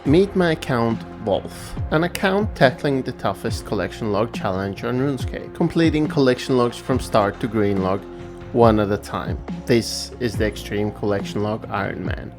Meet my account Wolf, an account tackling the toughest collection log challenge on RuneScape, completing collection logs from start to greenlog, one at a time. This is the Extreme Collection Log Iron Man.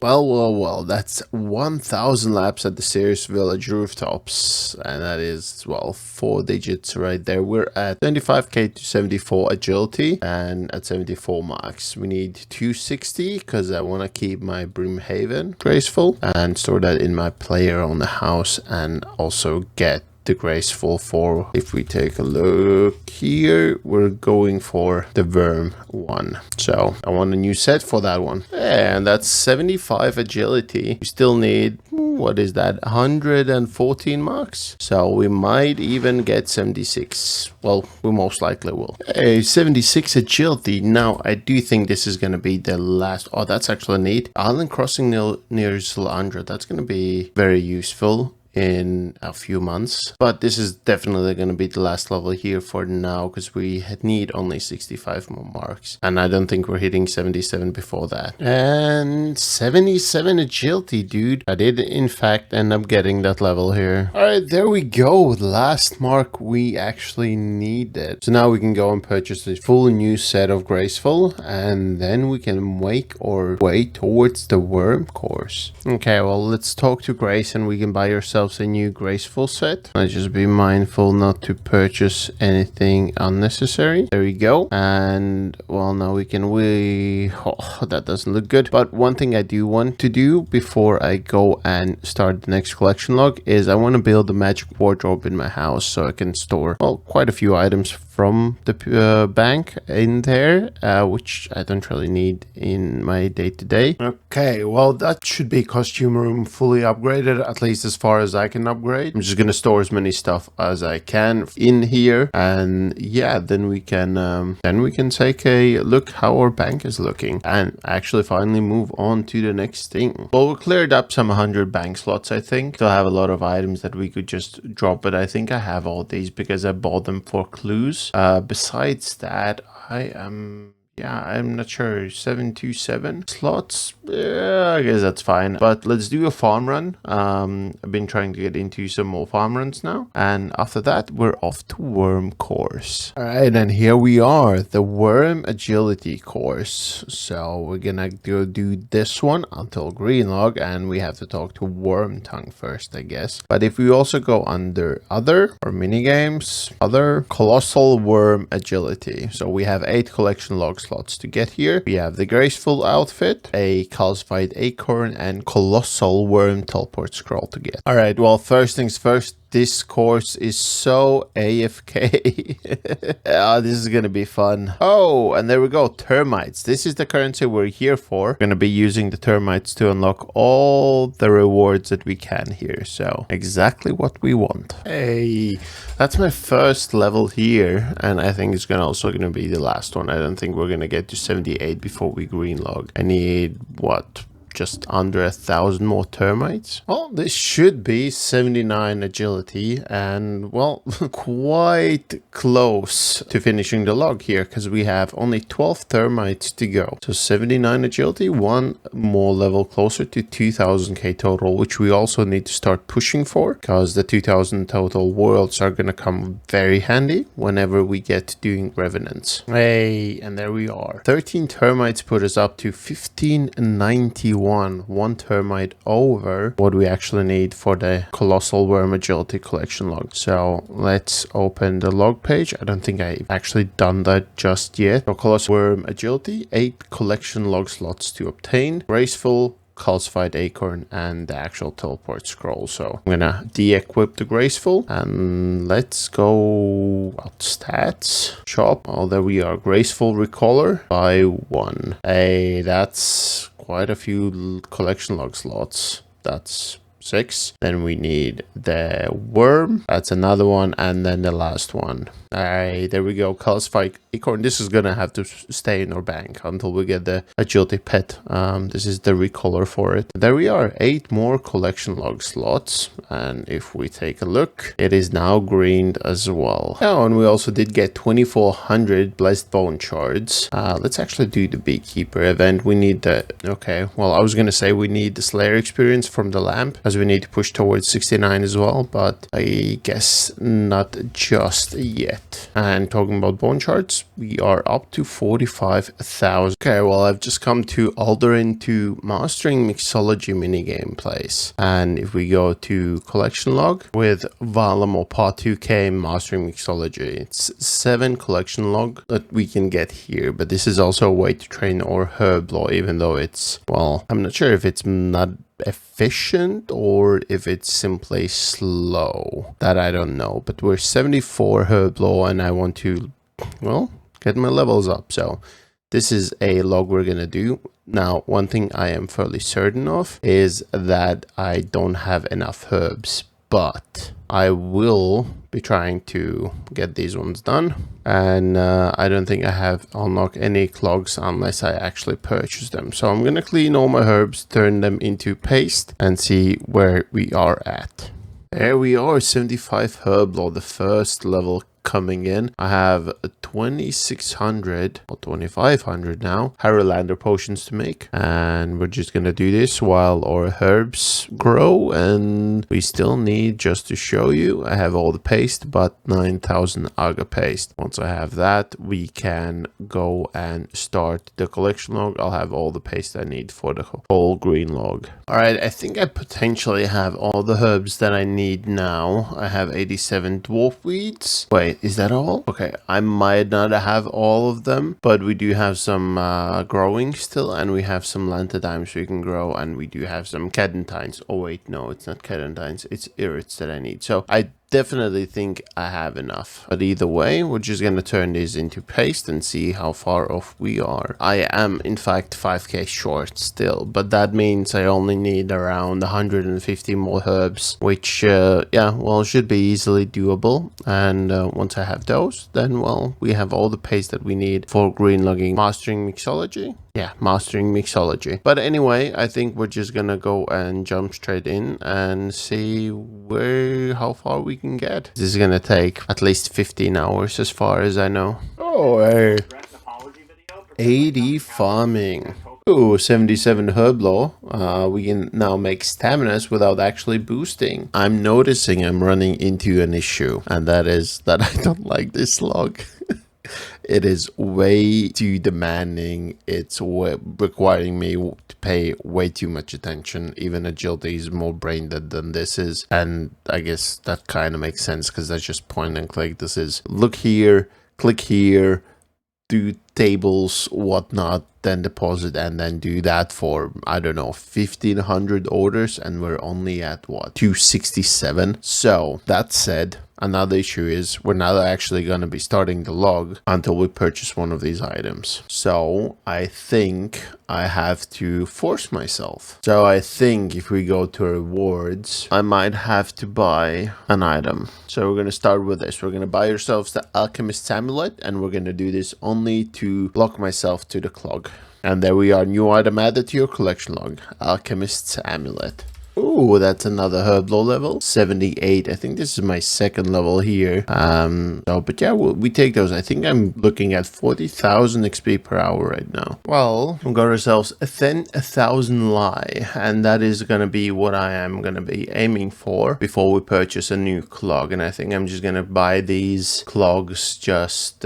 Well, that's 1000 laps at the Sears Village rooftops, and that is, well, 4 digits right there. We're at 25k to 74 agility, and at 74 max. We need 260 because I want to keep my Brimhaven graceful and store that in my player on the house, and also get the graceful for, if we take a look here, we're going for the worm one. So I want a new set for that one. And that's 75 agility. We still need, what is that, 114 marks? So we might even get 76. Well, we most likely will. Hey, 76 agility. Now I do think this is going to be the last. Oh, that's actually neat. Island crossing near Zilandra. That's going to be very useful in a few months, but this is definitely going to be the last level here for now, because we need only 65 more marks, and I don't think we're hitting 77 before that. And 77 agility, dude. I did in fact end up getting that level here. All right, there we go. The last mark we actually needed. So now we can go and purchase a full new set of graceful, and then we can wait towards the worm course. Okay, well, let's talk to Grace and we can buy ourselves a new graceful set. I just be mindful not to purchase anything unnecessary. There we go. And well, now we can oh, that doesn't look good. But one thing I do want to do before I go and start the next collection log is I want to build a magic wardrobe in my house so I can store, well, quite a few items from the bank in there, which I don't really need in my day-to-day. Okay, well, that should be costume room fully upgraded, at least as far as I can upgrade. I'm just gonna store as many stuff as I can in here, and yeah, then we can take a look how our bank is looking and actually finally move on to the next thing. Well, we cleared up some 100 bank slots, I think. Still have a lot of items that we could just drop, but I think I have all these because I bought them for clues. Besides that, I'm not sure. 727 slots. Yeah, I guess that's fine. But let's do a farm run. I've been trying to get into some more farm runs now. And after that, we're off to worm course. All right, and here we are, the worm agility course. So we're gonna go do this one until greenlog, and we have to talk to worm tongue first, I guess. But if we also go under other or mini games, other colossal worm agility. So we have 8 collection logs slots to get here. We have the graceful outfit, a calcified acorn, and colossal worm teleport scroll to get. All right, well, first things first, this course is so AFK. This is gonna be fun. Oh, and there we go, termites. This is the currency we're here for. We're gonna be using the termites to unlock all the rewards that we can here. So exactly what we want. Hey, that's my first level here, and I think it's also gonna be the last one. I don't think we're gonna get to 78 before we greenlog. I need, what, just under 1,000 more termites. Well, this should be 79 agility, and well, quite close to finishing the log here, because we have only 12 termites to go. So 79 agility, one more level closer to 2000k total, which we also need to start pushing for, because the 2000 total worlds are gonna come very handy whenever we get doing revenants. Hey, and there we are. 13 termites put us up to 1591. One termite over what we actually need for the colossal worm agility collection log. So let's open the log page. I don't think I've actually done that just yet. So colossal worm agility, 8 collection log slots to obtain, graceful, calcified acorn, and the actual teleport scroll. So I'm gonna de-equip the graceful, and let's go out stats shop. Oh, there we are. Graceful recaller by 1. Hey, that's quite a few collection log slots. That's 6. Then we need the worm. That's another one. And then the last one. All right, there we go. Calcified acorn. This is gonna have to stay in our bank until we get the agility pet. This is the recolor for it. There we are. 8 more collection log slots. And if we take a look, it is now greened as well. Oh, and we also did get 2400 blessed bone shards. Let's actually do the beekeeper event. We need the... Okay, well, I was gonna say we need the slayer experience from the lamp, as we need to push towards 69 as well, but I guess not just yet. And talking about bone charts, we are up to 45,000. Okay, well, I've just come to Alderin to mastering mixology minigame place. And if we go to collection log with Varlamore part 2k mastering mixology, it's 7 collection log that we can get here. But this is also a way to train our herb law, even though it's, well, I'm not sure if it's not efficient or if it's simply slow. That I don't know, but we're 74 herb law and I want to, well, get my levels up. So this is a log we're gonna do. Now, one thing I am fairly certain of is that I don't have enough herbs, but I will be trying to get these ones done. And I don't think I have unlocked any clogs unless I actually purchase them. So I'm going to clean all my herbs, turn them into paste and see where we are at. There we are, 75 herb law, the first level coming in. I have 2600 or 2500 now Harrylander potions to make, and we're just gonna do this while our herbs grow. And we still need, just to show you, I have all the paste but 9000 agar paste. Once I have that, we can go and start the collection log. I'll have all the paste I need for the whole green log. All right, I think I potentially have all the herbs that I need now. I have 87 dwarf weeds. Wait, is that all? Okay, I might not have all of them, but we do have some growing still, and we have some lanthodimes we can grow, and we do have some cadentines. Oh wait, no, it's not cadentines, it's irits that I need. So I definitely think I have enough, but either way, we're just gonna turn these into paste and see how far off we are. I am in fact 5k short still, but that means I only need around 150 more herbs, which yeah, well, should be easily doable. And once I have those, then, well, we have all the paste that we need for green logging. Mastering mixology. Yeah, mastering mixology. But anyway, I think we're just gonna go and jump straight in and see how far we can get. This is gonna take at least 15 hours as far as I know. Oh, hey. 80 farming. Ooh, 77 herb law. We can now make staminas without actually boosting. I'm noticing I'm running into an issue, and that is that I don't like this log. It is way too demanding. It's requiring me to pay way too much attention. Even agility is more brain dead than this is. And I guess that kind of makes sense because that's just point and click. This is look here, click here, do tables, whatnot, then deposit, and then do that for, I don't know, 1500 orders, and we're only at what, 267. So that said, another issue is we're not actually going to be starting the log until we purchase one of these items. So I think I have to force myself. So I think if we go to rewards, I might have to buy an item. So we're going to start with this. We're going to buy ourselves the Alchemist's Amulet, and we're going to do this only to block myself to the clog. And there we are, new item added to your collection log, Alchemist's Amulet. Ooh, that's another herb law level, 78. I think this is my second level here. But yeah, we take those. I think I'm looking at 40,000 XP per hour right now. Well, we've got ourselves 10,000 lie, and that is gonna be what I am gonna be aiming for before we purchase a new clog. And I think I'm just gonna buy these clogs, just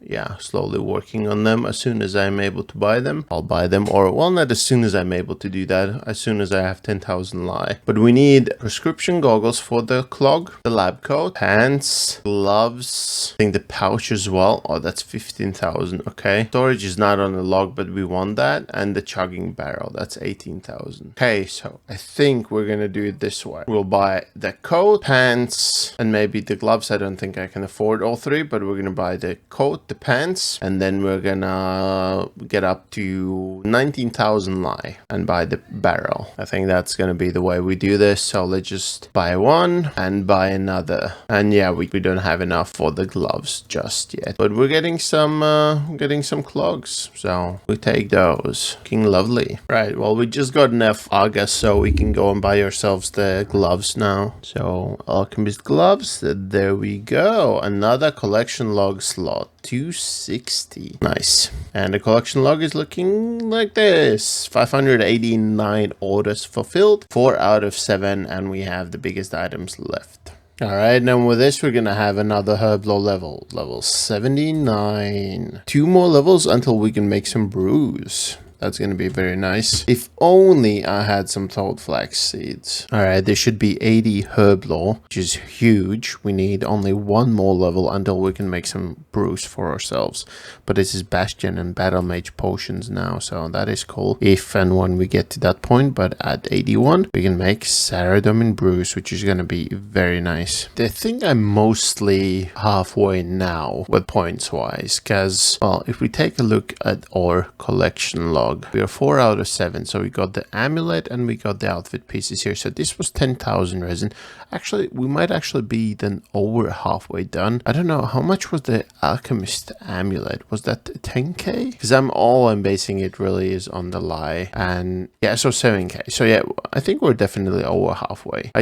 yeah, slowly working on them. As soon as I'm able to buy them, I'll buy them. Or, well, not as soon as I'm able to do that, as soon as I have 10,000 lie. But we need prescription goggles for the clog, the lab coat, pants, gloves, I think the pouch as well. Oh, that's 15,000. Okay, storage is not on the log, but we want that. And the chugging barrel, that's 18,000. Okay, so I think we're gonna do it this way. We'll buy the coat, pants, and maybe the gloves. I don't think I can afford all three, but we're gonna buy the coat, the pants, and then we're gonna get up to 19,000 lye and buy the barrel. I think that's gonna be the way we do this. So let's just buy one and buy another. And yeah, we don't have enough for the gloves just yet, but we're getting some clogs, so we take those. Looking lovely. Right, well, we just got enough August, so we can go and buy ourselves the gloves now. So alchemist gloves, there we go. Another collection log slot, 260. Nice. And the collection log is looking like this: 589 orders fulfilled, 4 out of 7, and we have the biggest items left. Alright, and with this we're gonna have another herb law level 79. 2 more levels until we can make some brews. That's going to be very nice. If only I had some toad flax seeds. All right, there should be 80 herb lore, which is huge. We need only 1 more level until we can make some brews for ourselves. But this is Bastion and Battle Mage potions now, so that is cool. If and when we get to that point, but at 81, we can make Saradomin brews, which is going to be very nice. I think I'm mostly halfway now with points-wise, because, well, if we take a look at our collection log, we are 4 out of 7, so we got the amulet and we got the outfit pieces here. So this was 10,000 resin. Actually, we might actually be then over halfway done. I don't know, how much was the alchemist amulet? Was that 10k? Because I'm basing it really is on the lye, and yeah, so 7k. So yeah, I think we're definitely over halfway. I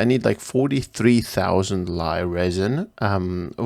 need like 43,000 lye resin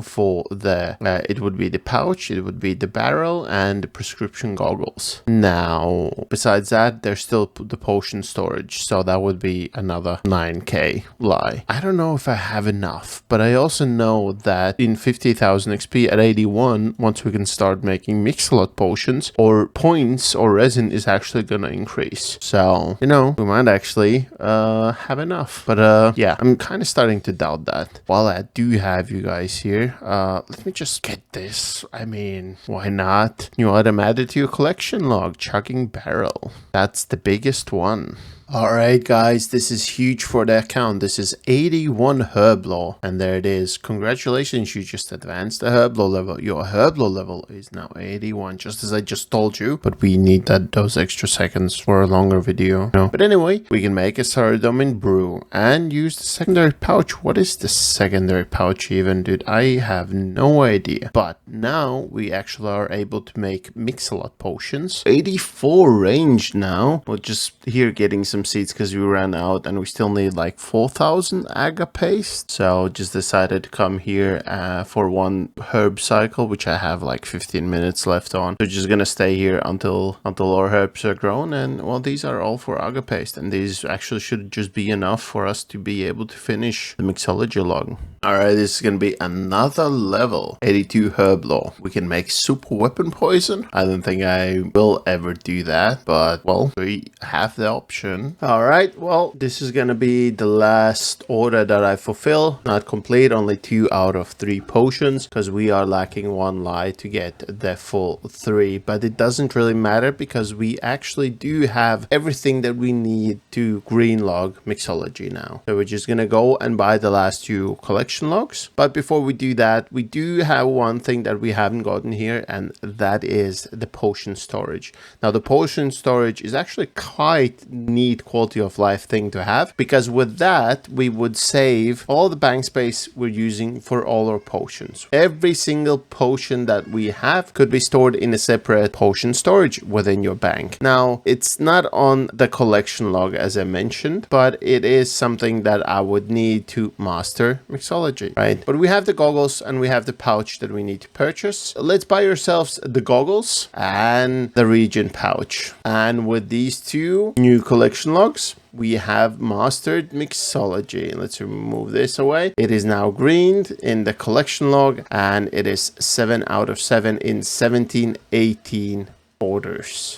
for the it would be the pouch, it would be the barrel, and the prescription goggles. Now, besides that, there's still the potion storage, so that would be another 9k lye. I don't know if I have enough, but I also know that in 50,000 XP at 81, once we can start making mix-a-lot potions, or points or resin is actually gonna increase. So, you know, we might actually have enough. But yeah, I'm kind of starting to doubt that. While I do have you guys here, let me just get this. I mean, why not? New item added to your collection log. Chugging barrel. That's the biggest one. Alright guys, this is huge for the account. This is 81 herb law, and there it is. Congratulations, you just advanced the herb law level. Your herb law level is now 81, just as I just told you, but we need those extra seconds for a longer video. No. But anyway, we can make a Saradomin brew and use the secondary pouch. What is the secondary pouch even, dude? I have no idea. But now we actually are able to make mix-a-lot potions. 84 range now. We're just here getting some seeds because we ran out, and we still need like 4,000 aga paste. So just decided to come here for one herb cycle, which I have like 15 minutes left on. So just gonna stay here until our herbs are grown, and well, these are all for aga paste, and these actually should just be enough for us to be able to finish the mixology log. Alright, this is gonna be another level. 82 herb law. We can make super weapon poison. I don't think I will ever do that, but well, we have the option. Alright, well, this is gonna be the last order that I fulfill. Not complete, only 2 out of 3 potions, because we are lacking 1 lye to get the full 3. But it doesn't really matter, because we actually do have everything that we need to greenlog mixology now. So we're just gonna go and buy the last 2 collection logs. But before we do that, we do have one thing that we haven't gotten here, and that is the potion storage. Now, the potion storage is actually quite neat quality of life thing to have, because with that we would save all the bank space we're using for all our potions. Every single potion that we have could be stored in a separate potion storage within your bank. Now, it's not on the collection log as I mentioned, but it is something that I would need to master mixology, right? But we have the goggles and we have the pouch that we need to purchase. Let's buy ourselves the goggles and the region pouch, and with these 2 new collection logs, we have mastered mixology. Let's remove this away. It is now greened in the collection log, and it is 7 out of 7 in 1718 orders.